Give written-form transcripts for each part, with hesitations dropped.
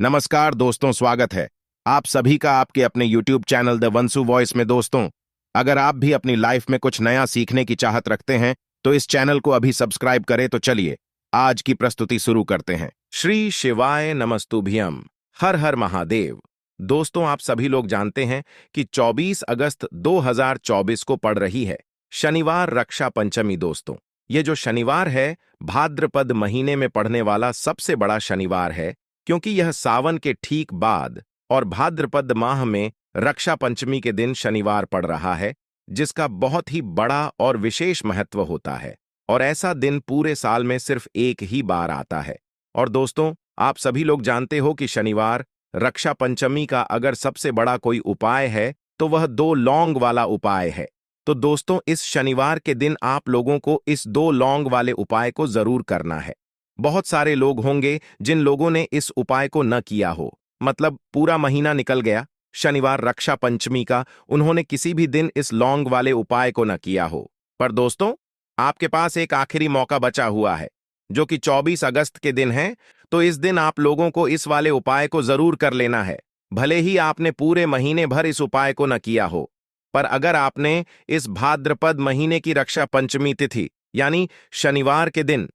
नमस्कार दोस्तों, स्वागत है आप सभी का आपके अपने YouTube चैनल द वंसु वॉइस में। दोस्तों, अगर आप भी अपनी लाइफ में कुछ नया सीखने की चाहत रखते हैं तो इस चैनल को अभी सब्सक्राइब करें। तो चलिए आज की प्रस्तुति शुरू करते हैं। श्री शिवाय नमस्तुभ्यम, हर हर महादेव। दोस्तों, आप सभी लोग जानते हैं कि 24 अगस्त 2024 को पड़ रही है शनिवार रक्षा पंचमी। दोस्तों, ये जो शनिवार है भाद्रपद महीने में पड़ने वाला सबसे बड़ा शनिवार है, क्योंकि यह सावन के ठीक बाद और भाद्रपद माह में रक्षा पंचमी के दिन शनिवार पड़ रहा है, जिसका बहुत ही बड़ा और विशेष महत्व होता है। और ऐसा दिन पूरे साल में सिर्फ एक ही बार आता है। और दोस्तों, आप सभी लोग जानते हो कि शनिवार रक्षा पंचमी का अगर सबसे बड़ा कोई उपाय है तो वह 2 लौंग वाला उपाय है। तो दोस्तों, इस शनिवार के दिन आप लोगों को इस 2 लौंग वाले उपाय को जरूर करना है। बहुत सारे लोग होंगे जिन लोगों ने इस उपाय को न किया हो, मतलब पूरा महीना निकल गया, शनिवार रक्षा पंचमी का उन्होंने किसी भी दिन इस लौंग वाले उपाय को न किया हो। पर दोस्तों, आपके पास एक आखिरी मौका बचा हुआ है, जो कि 24 अगस्त के दिन है। तो इस दिन आप लोगों को इस वाले उपाय को जरूर कर लेना है, भले ही आपने पूरे महीने भर इस उपाय को न किया हो। पर अगर आपने इस भाद्रपद महीने की रक्षा पंचमी तिथि यानी शनिवार के दिन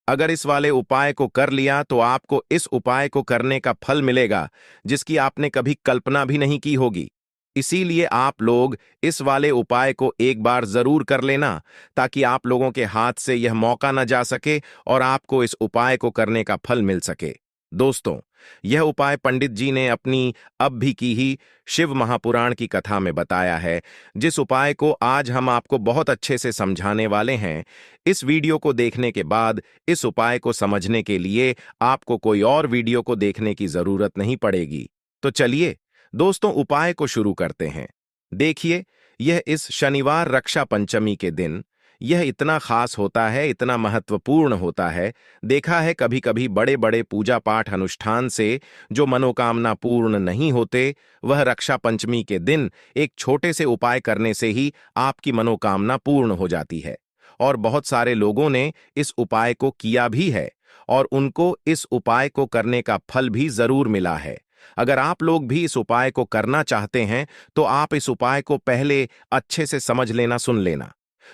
अगर इस वाले उपाय को कर लिया तो आपको इस उपाय को करने का फल मिलेगा जिसकी आपने कभी कल्पना भी नहीं की होगी। इसीलिए आप लोग इस वाले उपाय को एक बार जरूर कर लेना, ताकि आप लोगों के हाथ से यह मौका न जा सके और आपको इस उपाय को करने का फल मिल सके। दोस्तों, यह उपाय पंडित जी ने अपनी अब भी की ही शिव महापुराण की कथा में बताया है, जिस उपाय को आज हम आपको बहुत अच्छे से समझाने वाले हैं। इस वीडियो को देखने के बाद इस उपाय को समझने के लिए आपको कोई और वीडियो को देखने की जरूरत नहीं पड़ेगी। तो चलिए दोस्तों, उपाय को शुरू करते हैं। देखिए, यह इस शनिवार रक्षा पंचमी के दिन यह इतना खास होता है, इतना महत्वपूर्ण होता है। देखा है कभी कभी बड़े बड़े पूजा पाठ अनुष्ठान से जो मनोकामना पूर्ण नहीं होते, वह रक्षा पंचमी के दिन एक छोटे से उपाय करने से ही आपकी मनोकामना पूर्ण हो जाती है। और बहुत सारे लोगों ने इस उपाय को किया भी है और उनको इस उपाय को करने का फल भी जरूर मिला है। अगर आप लोग भी इस उपाय को करना चाहते हैं तो आप इस उपाय को पहले अच्छे से समझ लेना, सुन लेना,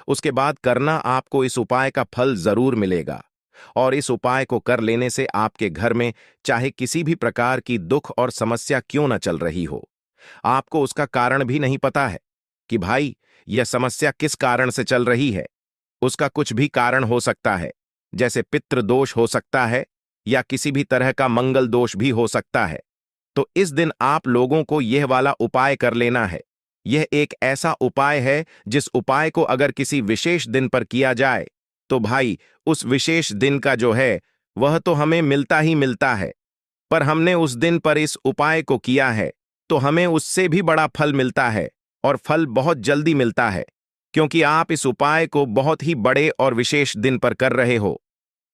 उसके बाद करना। आपको इस उपाय का फल जरूर मिलेगा। और इस उपाय को कर लेने से आपके घर में चाहे किसी भी प्रकार की दुख और समस्या क्यों न चल रही हो, आपको उसका कारण भी नहीं पता है कि भाई यह समस्या किस कारण से चल रही है। उसका कुछ भी कारण हो सकता है, जैसे पितृ दोष हो सकता है या किसी भी तरह का मंगल दोष भी हो सकता है। तो इस दिन आप लोगों को यह वाला उपाय कर लेना है। यह एक ऐसा उपाय है जिस उपाय को अगर किसी विशेष दिन पर किया जाए तो भाई उस विशेष दिन का जो है वह तो हमें मिलता ही मिलता है। पर हमने उस दिन पर इस उपाय को किया है तो हमें उससे भी बड़ा फल मिलता है, और फल बहुत जल्दी मिलता है, क्योंकि आप इस उपाय को बहुत ही बड़े और विशेष दिन पर कर रहे हो।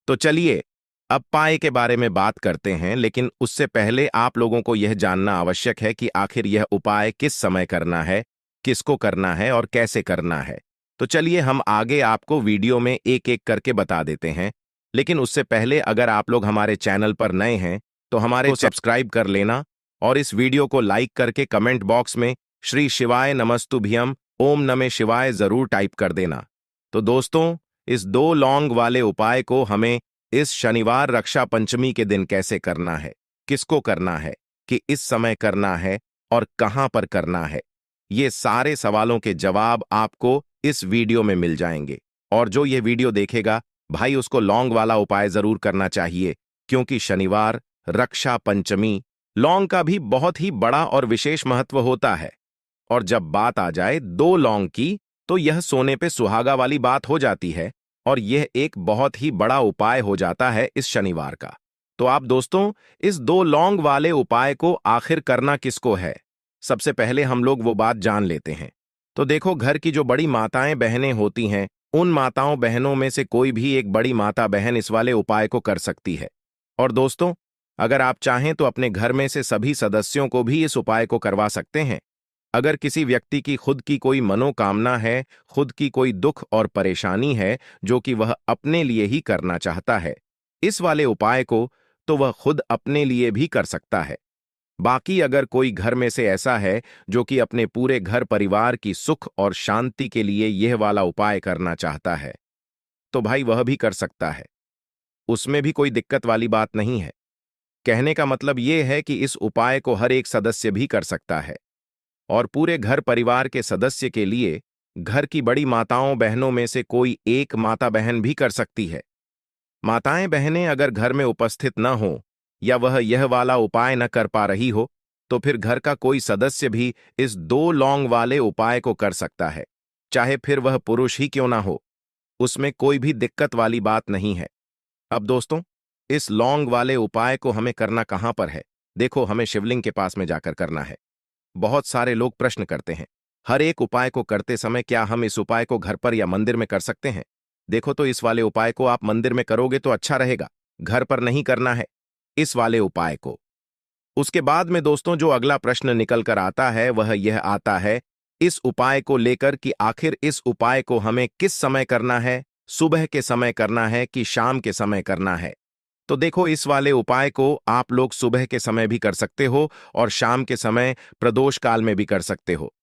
तो चलिए अब उपाय के बारे में बात करते हैं, लेकिन उससे पहले आप लोगों को यह जानना आवश्यक है कि आखिर यह उपाय किस समय करना है, किसको करना है और कैसे करना है। तो चलिए हम आगे आपको वीडियो में एक एक करके बता देते हैं। लेकिन उससे पहले अगर आप लोग हमारे चैनल पर नए हैं तो हमारे को सब्सक्राइब कर लेना और इस वीडियो को लाइक करके कमेंट बॉक्स में श्री शिवाय नमस्तुभ्यम ओम नमः शिवाय जरूर टाइप कर देना। तो दोस्तों, इस 2 लौंग वाले उपाय को हमें इस शनिवार रक्षा पंचमी के दिन कैसे करना है, किसको करना है, कि इस समय करना है और कहां पर करना है, ये सारे सवालों के जवाब आपको इस वीडियो में मिल जाएंगे। और जो ये वीडियो देखेगा भाई, उसको लौंग वाला उपाय जरूर करना चाहिए, क्योंकि शनिवार रक्षा पंचमी लौंग का भी बहुत ही बड़ा और विशेष महत्व होता है। और जब बात आ जाए 2 लौंग की, तो यह सोने पे सुहागा वाली बात हो जाती है और यह एक बहुत ही बड़ा उपाय हो जाता है इस शनिवार का। तो आप दोस्तों, इस 2 लौंग वाले उपाय को आखिर करना किसको है, सबसे पहले हम लोग वो बात जान लेते हैं। तो देखो, घर की जो बड़ी माताएं बहनें होती हैं, उन माताओं बहनों में से कोई भी एक बड़ी माता बहन इस वाले उपाय को कर सकती है। और दोस्तों, अगर आप चाहें तो अपने घर में से सभी सदस्यों को भी इस उपाय को करवा सकते हैं। अगर किसी व्यक्ति की खुद की कोई मनोकामना है, खुद की कोई दुख और परेशानी है जो कि वह अपने लिए ही करना चाहता है, इस वाले उपाय को तो वह खुद अपने लिए भी कर सकता है। बाकी अगर कोई घर में से ऐसा है जो कि अपने पूरे घर परिवार की सुख और शांति के लिए यह वाला उपाय करना चाहता है, तो भाई वह भी कर सकता है। उसमें भी कोई दिक्कत वाली बात नहीं है। कहने का मतलब यह है कि इस उपाय को हर एक सदस्य भी कर सकता है और पूरे घर परिवार के सदस्य के लिए घर की बड़ी माताओं बहनों में से कोई एक माता बहन भी कर सकती है। माताएं बहनें अगर घर में उपस्थित न हो या वह यह वाला उपाय न कर पा रही हो, तो फिर घर का कोई सदस्य भी इस 2 लौंग वाले उपाय को कर सकता है, चाहे फिर वह पुरुष ही क्यों ना हो। उसमें कोई भी दिक्कत वाली बात नहीं है। अब दोस्तों, इस लौंग वाले उपाय को हमें करना कहां पर है? देखो, हमें शिवलिंग के पास में जाकर करना है। बहुत सारे लोग प्रश्न करते हैं, हर एक उपाय को करते समय क्या हम इस उपाय को घर पर या मंदिर में कर सकते हैं? देखो, तो इस वाले उपाय को आप मंदिर में करोगे तो अच्छा रहेगा, घर पर नहीं करना है इस वाले उपाय को। उसके बाद में दोस्तों जो अगला प्रश्न निकल कर आता है वह यह आता है इस उपाय को लेकर कि आखिर इस उपाय को हमें किस समय करना है, सुबह के समय करना है कि शाम के समय करना है? तो देखो, इस वाले उपाय को आप लोग सुबह के समय भी कर सकते हो और शाम के समय प्रदोष काल में भी कर सकते हो।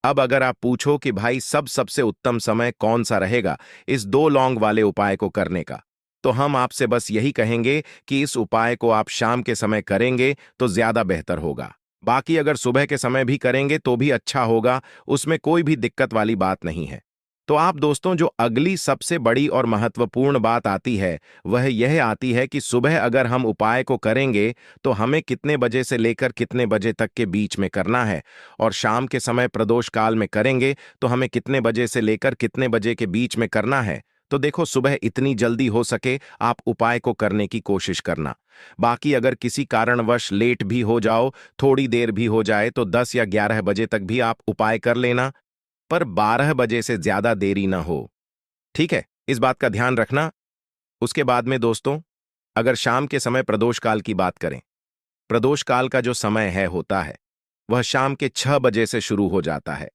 अब अगर आप पूछो कि भाई सबसे उत्तम समय कौन सा रहेगा इस 2 लौंग वाले उपाय को करने का, तो हम आपसे बस यही कहेंगे कि इस उपाय को आप शाम के समय करेंगे तो ज्यादा बेहतर होगा। बाकी अगर सुबह के समय भी करेंगे तो भी अच्छा होगा, उसमें कोई भी दिक्कत वाली बात नहीं है। तो आप दोस्तों जो अगली सबसे बड़ी और महत्वपूर्ण बात आती है वह यह आती है कि सुबह अगर हम उपाय को करेंगे तो हमें कितने बजे से लेकर कितने बजे तक के बीच में करना है, और शाम के समय प्रदोष काल में करेंगे तो हमें कितने बजे से लेकर कितने बजे के बीच में करना है। तो देखो, सुबह इतनी जल्दी हो सके आप उपाय को करने की कोशिश करना। बाकी अगर किसी कारणवश लेट भी हो जाओ, थोड़ी देर भी हो जाए, तो 10 या 11 बजे तक भी आप उपाय कर लेना, पर 12 बजे से ज्यादा देरी ना हो। ठीक है, इस बात का ध्यान रखना। उसके बाद में दोस्तों, अगर शाम के समय प्रदोष काल की बात करें, प्रदोष काल का जो समय है होता है वह शाम के 6 बजे से शुरू हो जाता है।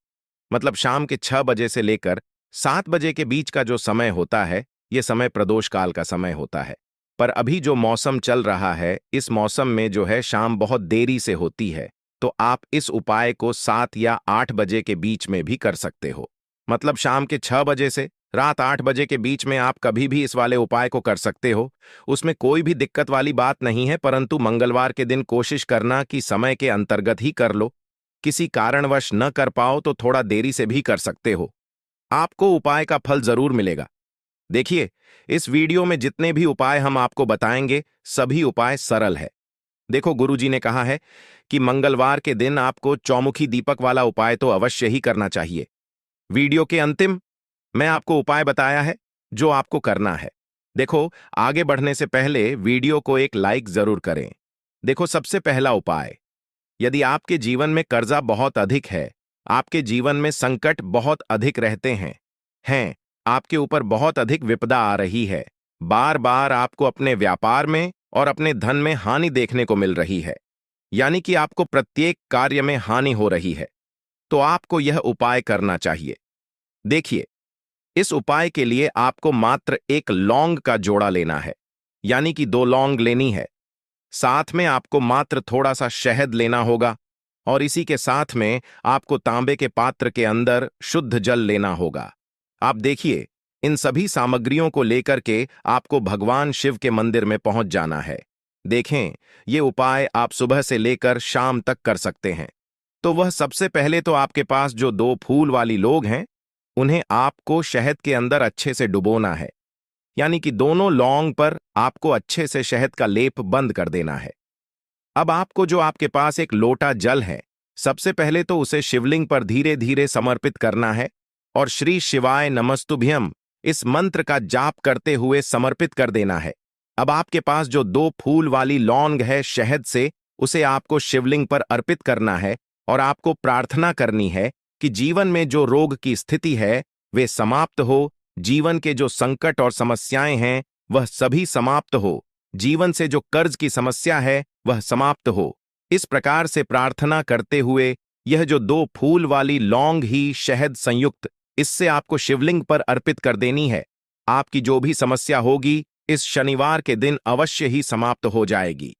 मतलब शाम के 6 बजे से लेकर 7 बजे के बीच का जो समय होता है, यह समय प्रदोष काल का समय होता है। पर अभी जो मौसम चल रहा है, इस मौसम में जो है शाम बहुत देरी से होती है, तो आप इस उपाय को 7 या 8 बजे के बीच में भी कर सकते हो। मतलब शाम के 6 बजे से रात 8 बजे के बीच में आप कभी भी इस वाले उपाय को कर सकते हो। उसमें कोई भी दिक्कत वाली बात नहीं है, परंतु मंगलवार के दिन कोशिश करना कि समय के अंतर्गत ही कर लो। किसी कारणवश न कर पाओ तो थोड़ा देरी से भी कर सकते हो, आपको उपाय का फल जरूर मिलेगा। देखिए, इस वीडियो में जितने भी उपाय हम आपको बताएंगे सभी उपाय सरल है। देखो, गुरुजी ने कहा है कि मंगलवार के दिन आपको चौमुखी दीपक वाला उपाय तो अवश्य ही करना चाहिए। वीडियो के अंतिम मैं आपको उपाय बताया है जो आपको करना है। देखो, आगे बढ़ने से पहले वीडियो को एक लाइक जरूर करें। देखो, सबसे पहला उपाय, यदि आपके जीवन में कर्जा बहुत अधिक है, आपके जीवन में संकट बहुत अधिक रहते हैं, आपके ऊपर बहुत अधिक विपदा आ रही है, बार बार आपको अपने व्यापार में और अपने धन में हानि देखने को मिल रही है, यानी कि आपको प्रत्येक कार्य में हानि हो रही है, तो आपको यह उपाय करना चाहिए। देखिए, इस उपाय के लिए आपको मात्र एक लौंग का जोड़ा लेना है, यानी कि 2 लौंग लेनी है। साथ में आपको मात्र थोड़ा सा शहद लेना होगा और इसी के साथ में आपको तांबे के पात्र के अंदर शुद्ध जल लेना होगा। आप देखिए, इन सभी सामग्रियों को लेकर के आपको भगवान शिव के मंदिर में पहुंच जाना है। देखें, ये उपाय आप सुबह से लेकर शाम तक कर सकते हैं। तो वह सबसे पहले तो आपके पास जो 2 फूल वाली लोग हैं, उन्हें आपको शहद के अंदर अच्छे से डुबोना है, यानी कि दोनों लौंग पर आपको अच्छे से शहद का लेप बंद कर देना है। अब आपको जो आपके पास एक लोटा जल है, सबसे पहले तो उसे शिवलिंग पर धीरे धीरे समर्पित करना है और श्री शिवाय नमस्तुभ्यम इस मंत्र का जाप करते हुए समर्पित कर देना है। अब आपके पास जो 2 फूल वाली लौंग है शहद से, उसे आपको शिवलिंग पर अर्पित करना है और आपको प्रार्थना करनी है कि जीवन में जो रोग की स्थिति है वे समाप्त हो, जीवन के जो संकट और समस्याएं हैं वह सभी समाप्त हो, जीवन से जो कर्ज की समस्या है वह समाप्त हो। इस प्रकार से प्रार्थना करते हुए यह जो 2 फूल वाली लौंग ही शहद संयुक्त, इससे आपको शिवलिंग पर अर्पित कर देनी है। आपकी जो भी समस्या होगी इस शनिवार के दिन अवश्य ही समाप्त हो जाएगी।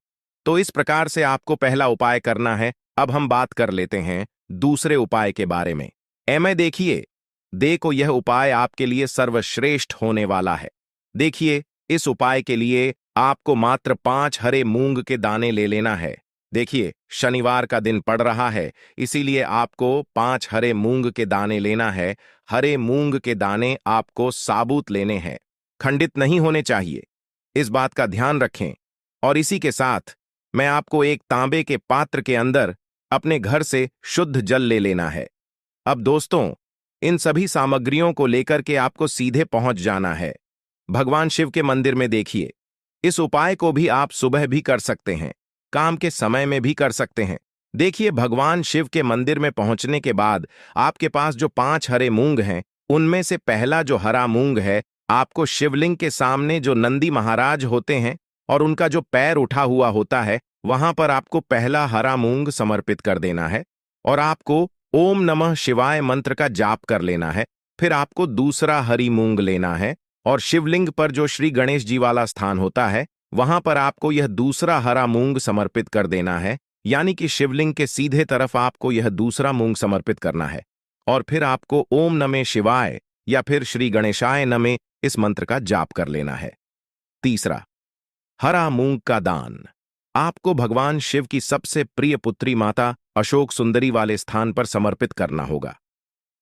तो इस प्रकार से आपको पहला उपाय करना है। अब हम बात कर लेते हैं दूसरे उपाय के बारे में। देखिए, देखो यह उपाय आपके लिए सर्वश्रेष्ठ होने वाला है। देखिए, इस उपाय के लिए आपको मात्र 5 हरे मूंग के दाने ले लेना है। देखिए, शनिवार का दिन पड़ रहा है, इसीलिए आपको 5 हरे मूंग के दाने लेना है। हरे मूंग के दाने आपको साबुत लेने हैं, खंडित नहीं होने चाहिए। इस बात का ध्यान रखें। और इसी के साथ मैं आपको एक तांबे के पात्र के अंदर अपने घर से शुद्ध जल ले लेना है। अब दोस्तों, इन सभी सामग्रियों को लेकर के आपको सीधे पहुंच जाना है भगवान शिव के मंदिर में। देखिए, इस उपाय को भी आप सुबह भी कर सकते हैं, काम के समय में भी कर सकते हैं। देखिए, भगवान शिव के मंदिर में पहुंचने के बाद आपके पास जो 5 हरे मूंग हैं, उनमें से पहला जो हरा मूंग है, आपको शिवलिंग के सामने जो नंदी महाराज होते हैं और उनका जो पैर उठा हुआ होता है, वहां पर आपको पहला हरा मूंग समर्पित कर देना है और आपको ओम नमः शिवाय मंत्र का जाप कर लेना है। फिर आपको दूसरा हरी मूंग लेना है और शिवलिंग पर जो श्री गणेश जी वाला स्थान होता है, वहां पर आपको यह दूसरा हरा मूंग समर्पित कर देना है। यानी कि शिवलिंग के सीधे तरफ आपको यह दूसरा मूंग समर्पित करना है और फिर आपको ओम नमः शिवाय या फिर श्री गणेशाय नमः इस मंत्र का जाप कर लेना है। तीसरा, हरा मूंग का दान आपको भगवान शिव की सबसे प्रिय पुत्री माता अशोक सुंदरी वाले स्थान पर समर्पित करना होगा।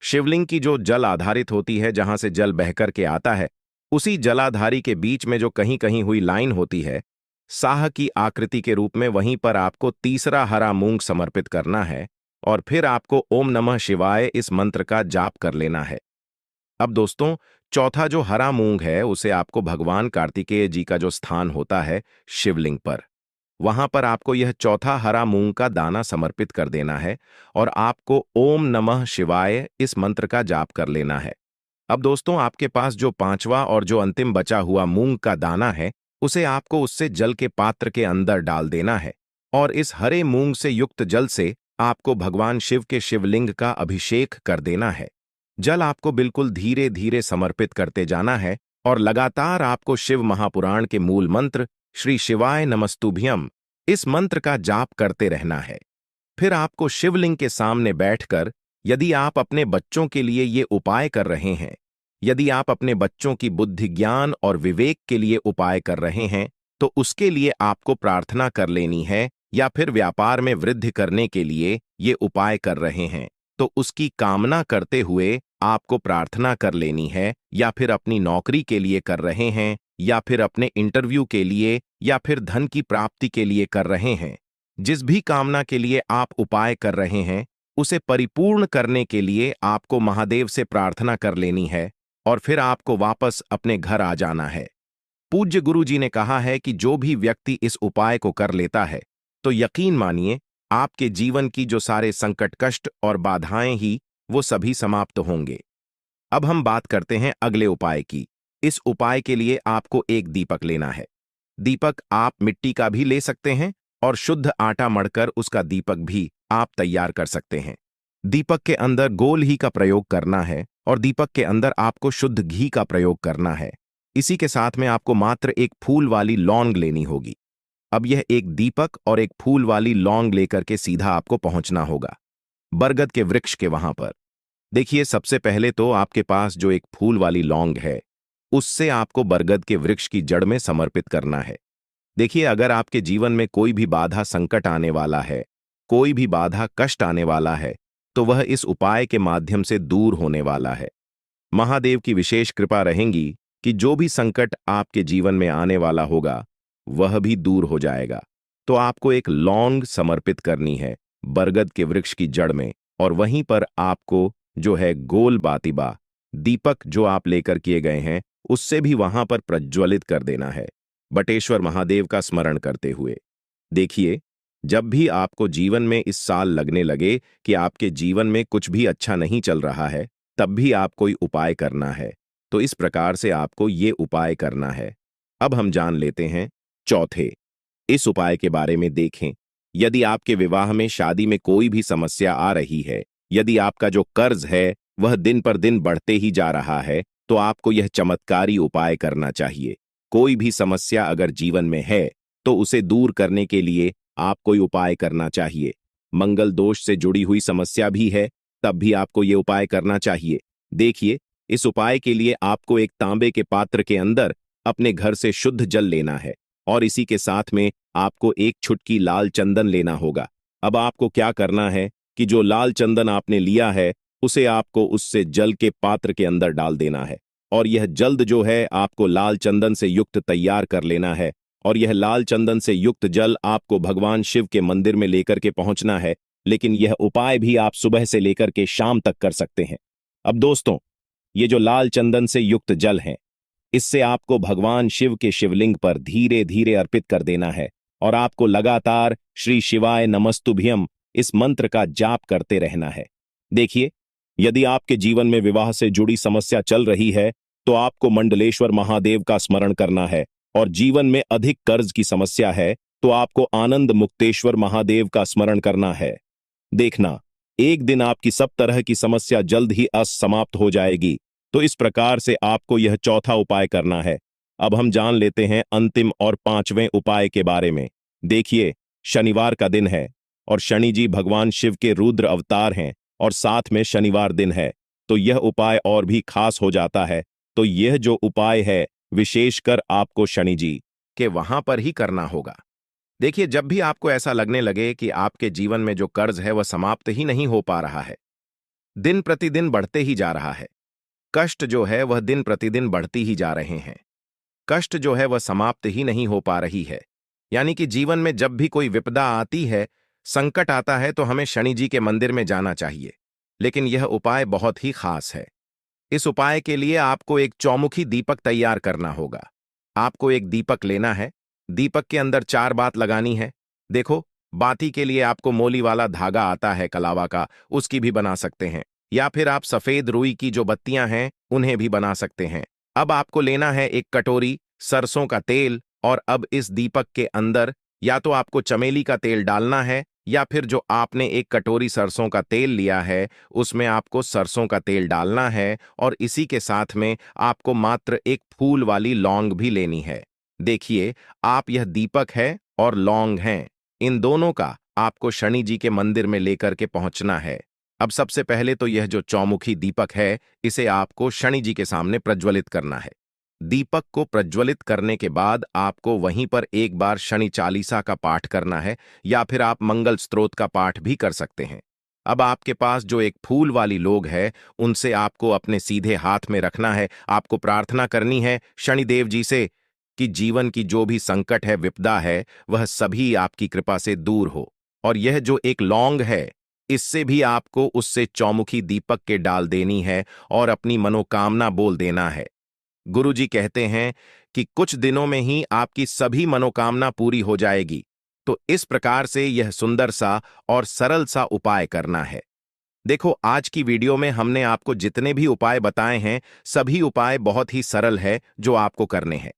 शिवलिंग की जो जल आधारित होती है, जहां से जल बहकर के आता है, उसी जलाधारी के बीच में जो कहीं कहीं हुई लाइन होती है, साह की आकृति के रूप में, वहीं पर आपको तीसरा हरा मूंग समर्पित करना है और फिर आपको ओम नमः शिवाय इस मंत्र का जाप कर लेना है। अब दोस्तों, चौथा जो हरा मूंग है, उसे आपको भगवान कार्तिकेय जी का जो स्थान होता है शिवलिंग पर, वहां पर आपको यह चौथा हरा मूंग का दाना समर्पित कर देना है और आपको ओम नमः शिवाय इस मंत्र का जाप कर लेना है। अब दोस्तों, आपके पास जो पांचवा और जो अंतिम बचा हुआ मूंग का दाना है, उसे आपको उससे जल के पात्र के अंदर डाल देना है और इस हरे मूंग से युक्त जल से आपको भगवान शिव के शिवलिंग का अभिषेक कर देना है। जल आपको बिल्कुल धीरे धीरे समर्पित करते जाना है और लगातार आपको शिव महापुराण के मूल मंत्र श्री शिवाय नमस्तुभ्यम इस मंत्र का जाप करते रहना है। फिर आपको शिवलिंग के सामने बैठकर, यदि आप अपने बच्चों के लिए ये उपाय कर रहे हैं, यदि आप अपने बच्चों की बुद्धि, ज्ञान और विवेक के लिए उपाय कर रहे हैं, तो उसके लिए आपको प्रार्थना कर लेनी है। या फिर व्यापार में वृद्धि करने के लिए ये उपाय कर रहे हैं, तो उसकी कामना करते हुए आपको प्रार्थना कर लेनी है। या फिर अपनी नौकरी के लिए कर रहे हैं, या फिर अपने इंटरव्यू के लिए, या फिर धन की प्राप्ति के लिए कर रहे हैं, जिस भी कामना के लिए आप उपाय कर रहे हैं, उसे परिपूर्ण करने के लिए आपको महादेव से प्रार्थना कर लेनी है और फिर आपको वापस अपने घर आ जाना है। पूज्य गुरु जी ने कहा है कि जो भी व्यक्ति इस उपाय को कर लेता है, तो यकीन मानिए आपके जीवन की जो सारे संकट, कष्ट और बाधाएं ही, वो सभी समाप्त होंगे। अब हम बात करते हैं अगले उपाय की। इस उपाय के लिए आपको एक दीपक लेना है। दीपक आप मिट्टी का भी ले सकते हैं और शुद्ध आटा मढ़कर उसका दीपक भी आप तैयार कर सकते हैं। दीपक के अंदर गोल ही का प्रयोग करना है और दीपक के अंदर आपको शुद्ध घी का प्रयोग करना है। इसी के साथ में आपको मात्र एक फूल वाली लौंग लेनी होगी। अब यह एक दीपक और एक फूल वाली लौंग लेकर के सीधा आपको पहुंचना होगा बरगद के वृक्ष के वहां पर। देखिए, सबसे पहले तो आपके पास जो एक फूल वाली लौंग है, उससे आपको बरगद के वृक्ष की जड़ में समर्पित करना है। देखिए, अगर आपके जीवन में कोई भी बाधा, संकट आने वाला है, कोई भी बाधा, कष्ट आने वाला है, तो वह इस उपाय के माध्यम से दूर होने वाला है। महादेव की विशेष कृपा रहेगी कि जो भी संकट आपके जीवन में आने वाला होगा, वह भी दूर हो जाएगा। तो आपको एक लौंग समर्पित करनी है बरगद के वृक्ष की जड़ में और वहीं पर आपको जो है गोल बातीबा दीपक जो आप लेकर किए गए हैं, उससे भी वहां पर प्रज्वलित कर देना है, बटेश्वर महादेव का स्मरण करते हुए। देखिए, जब भी आपको जीवन में इस साल लगने लगे कि आपके जीवन में कुछ भी अच्छा नहीं चल रहा है, तब भी आप कोई उपाय करना है। तो इस प्रकार से आपको ये उपाय करना है। अब हम जान लेते हैं चौथे इस उपाय के बारे में। देखें, यदि आपके विवाह में, शादी में कोई भी समस्या आ रही है, यदि आपका जो कर्ज है वह दिन पर दिन बढ़ते ही जा रहा है, तो आपको यह चमत्कारी उपाय करना चाहिए। कोई भी समस्या अगर जीवन में है तो उसे दूर करने के लिए आप कोई उपाय करना चाहिए। मंगल दोष से जुड़ी हुई समस्या भी है, तब भी आपको ये उपाय करना चाहिए। देखिए, इस उपाय के लिए आपको एक तांबे के पात्र के अंदर अपने घर से शुद्ध जल लेना है और इसी के साथ में आपको एक छुटकी लाल चंदन लेना होगा। अब आपको क्या करना है कि जो लाल चंदन आपने लिया है उसे आपको उससे जल के पात्र के अंदर डाल देना है और यह जल्द जो है आपको लाल चंदन से युक्त तैयार कर लेना है और यह लाल चंदन से युक्त जल आपको भगवान शिव के मंदिर में लेकर के पहुंचना है। लेकिन यह उपाय भी आप सुबह से लेकर के शाम तक कर सकते हैं। अब दोस्तों, ये जो लाल चंदन से युक्त जल है, इससे आपको भगवान शिव के शिवलिंग पर धीरे धीरे अर्पित कर देना है और आपको लगातार श्री शिवाय नमस्तुभ्यम इस मंत्र का जाप करते रहना है। देखिए, यदि आपके जीवन में विवाह से जुड़ी समस्या चल रही है तो आपको मंडलेश्वर महादेव का स्मरण करना है और जीवन में अधिक कर्ज की समस्या है तो आपको आनंद मुक्तेश्वर महादेव का स्मरण करना है। देखना, एक दिन आपकी सब तरह की समस्या जल्द ही समाप्त हो जाएगी। तो इस प्रकार से आपको यह चौथा उपाय करना है। अब हम जान लेते हैं अंतिम और पांचवें उपाय के बारे में। देखिए, शनिवार का दिन है और शनि जी भगवान शिव के रुद्र अवतार हैं और साथ में शनिवार दिन है, तो यह उपाय और भी खास हो जाता है। तो यह जो उपाय है विशेषकर आपको शनि जी के वहां पर ही करना होगा। देखिए, जब भी आपको ऐसा लगने लगे कि आपके जीवन में जो कर्ज है वह समाप्त ही नहीं हो पा रहा है, दिन प्रतिदिन बढ़ते ही जा रहा है, कष्ट जो है वह दिन प्रतिदिन बढ़ती ही जा रहे हैं, कष्ट जो है वह समाप्त ही नहीं हो पा रही है, यानी कि जीवन में जब भी कोई विपदा आती है, संकट आता है, तो हमें शनि जी के मंदिर में जाना चाहिए। लेकिन यह उपाय बहुत ही खास है। इस उपाय के लिए आपको एक चौमुखी दीपक तैयार करना होगा। आपको एक दीपक लेना है, दीपक के अंदर 4 बात लगानी है। देखो, बाती के लिए आपको मोली वाला धागा आता है कलावा का, उसकी भी बना सकते हैं, या फिर आप सफेद रुई की जो बत्तियां हैं उन्हें भी बना सकते हैं। अब आपको लेना है एक कटोरी सरसों का तेल और अब इस दीपक के अंदर या तो आपको चमेली का तेल डालना है या फिर जो आपने एक कटोरी सरसों का तेल लिया है उसमें आपको सरसों का तेल डालना है और इसी के साथ में आपको मात्र एक फूल वाली लौंग भी लेनी है। देखिए, आप यह दीपक है और लौंग हैं, इन दोनों का आपको शनि जी के मंदिर में लेकर के पहुंचना है। अब सबसे पहले तो यह जो चौमुखी दीपक है इसे आपको शनि जी के सामने प्रज्वलित करना है। दीपक को प्रज्वलित करने के बाद आपको वहीं पर एक बार शनि चालीसा का पाठ करना है या फिर आप मंगल स्तोत्र का पाठ भी कर सकते हैं। अब आपके पास जो एक फूल वाली लोग है उनसे आपको अपने सीधे हाथ में रखना है। आपको प्रार्थना करनी है शनिदेव जी से कि जीवन की जो भी संकट है, विपदा है, वह सभी आपकी कृपा से दूर हो। और यह जो एक लौंग है इससे भी आपको उससे चौमुखी दीपक के डाल देनी है और अपनी मनोकामना बोल देना है। गुरुजी कहते हैं कि कुछ दिनों में ही आपकी सभी मनोकामना पूरी हो जाएगी। तो इस प्रकार से यह सुंदर सा और सरल सा उपाय करना है। देखो, आज की वीडियो में हमने आपको जितने भी उपाय बताए हैं सभी उपाय बहुत ही सरल है जो आपको करने हैं।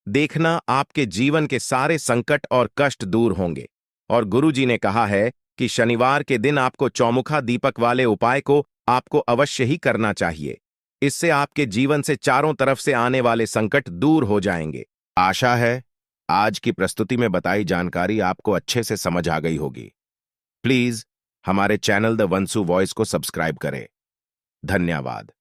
देखना, आपके जीवन के सारे संकट और कष्ट दूर होंगे। और गुरुजी ने कहा है कि शनिवार के दिन आपको चौमुखा दीपक वाले उपाय को आपको अवश्य ही करना चाहिए। इससे आपके जीवन से चारों तरफ से आने वाले संकट दूर हो जाएंगे। आशा है आज की प्रस्तुति में बताई जानकारी आपको अच्छे से समझ आ गई होगी। प्लीज हमारे चैनल द वंसु वॉइस को सब्सक्राइब करें। धन्यवाद।